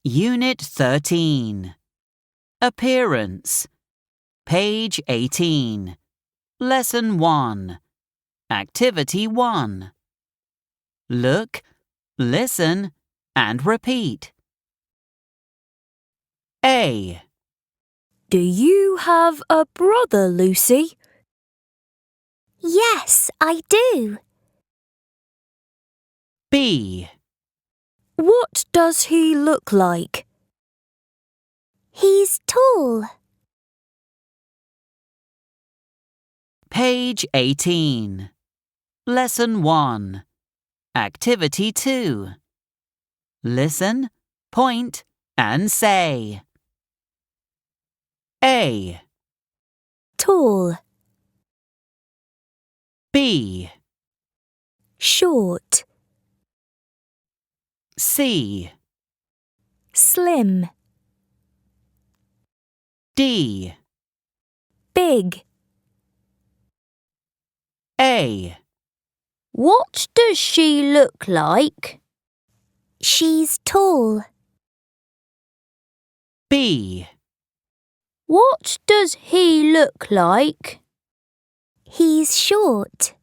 Unit 13. Appearance. Page 18. Lesson 1. Activity 1. Look, listen, and repeat. A. Do you have a brother, Lucy? Yes, I do. B. What does he look like? He's tall. Page 18. Lesson 1. Activity 2. Listen, point, and say. A. Tall, B. short, C. slim, D. big. A. What does she look like? She's tall. B. What does he look like? He's short.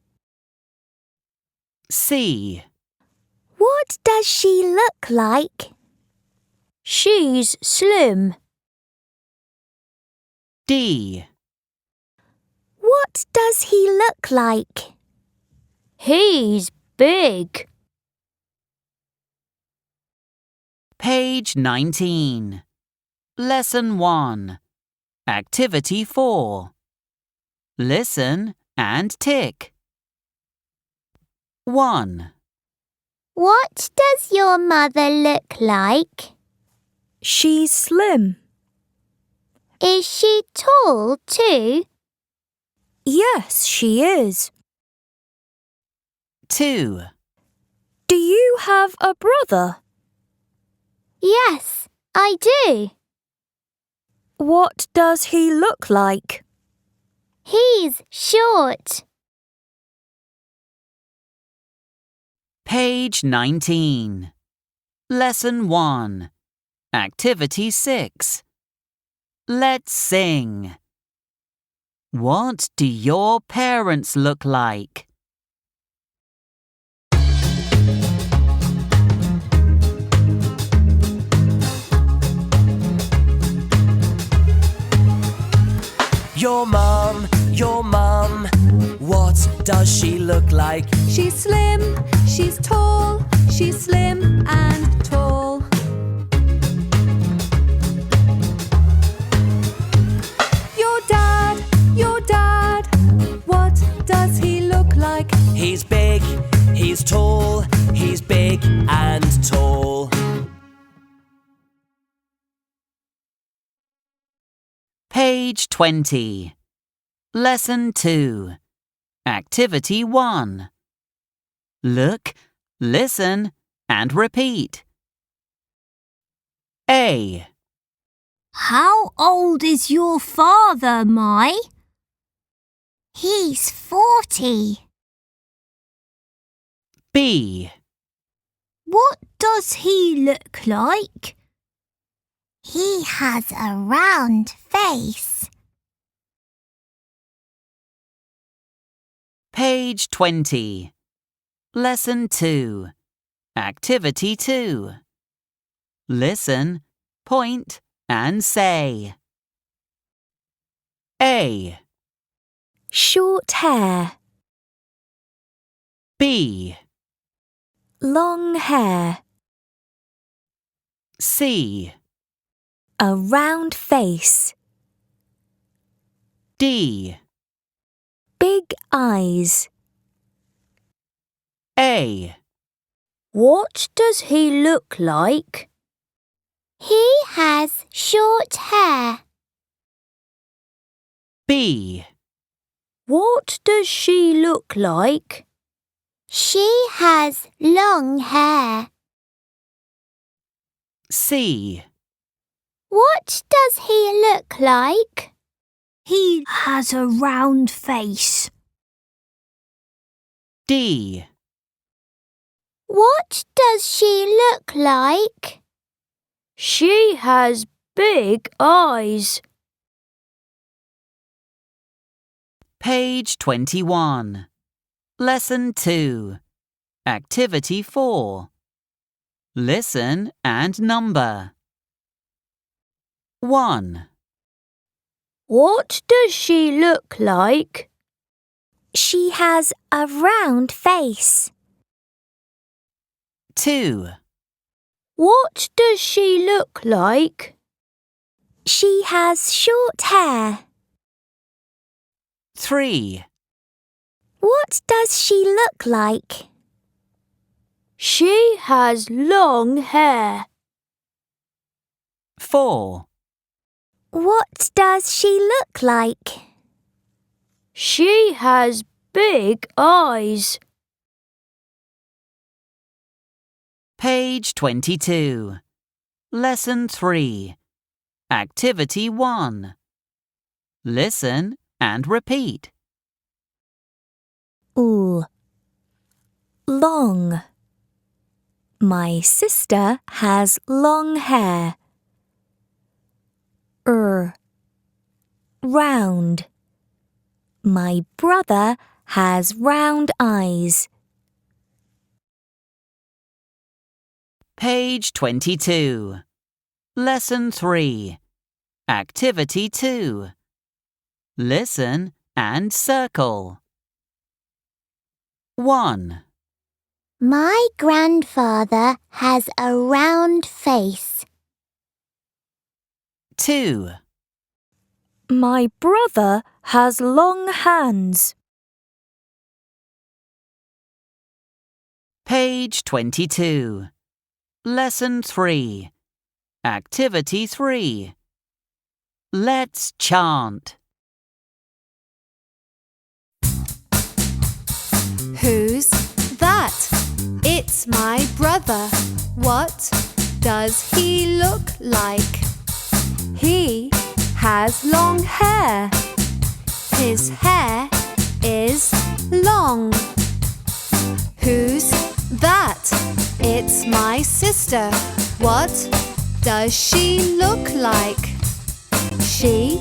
C. What does she look like? She's slim. D. What does he look like? He's big. Page 19. Lesson 1. Activity 4. Listen and tick. 1. What does your mother look like? She's slim. Is she tall too? Yes, she is. 2. Do you have a brother? Yes, I do. What does he look like? He's short. Page 19. Lesson 1. Activity 6. Let's sing. What do your parents look like? Your mum, what does she look like? She's slim, she's tall, she's slim and tall. Your dad, what does he look like? He's big, he's tall, he's big and tall. Page 20. Lesson 2. Activity 1. Look, listen, and repeat. A. How old is your father, Mai? He's 40. B. What does he look like? He has a round face. Page 20. Lesson 2. Activity 2. Listen, point, and say. A. Short hair, B. long hair, C. a round face, D. big eyes. A. What does he look like? He has short hair. B. What does she look like? She has long hair. C. What does he look like? He has a round face. D. What does she look like? She has big eyes. Page 21. Lesson 2. Activity 4. Listen and number. 1, What does she look like? She has a round face. 2, What does she look like? She has short hair. 3, What does she look like? She has long hair. 4, What does she look like? She has big eyes. Page 22. Lesson 3. Activity 1. Listen and repeat. Ooh. Long. My sister has long hair. Round. My brother has round eyes. Page 22. Lesson 3. Activity 2. Listen and circle. 1, My grandfather has a round face. 2, My brother has long hands. Page 22. Lesson 3. Activity 3. Let's chant. Who's that? It's my brother. What does he look like? He has long hair. His hair is long. Who's that? It's my sister. What does she look like? She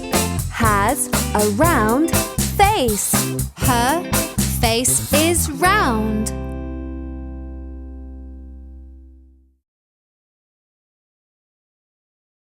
has a round face. Her face is round.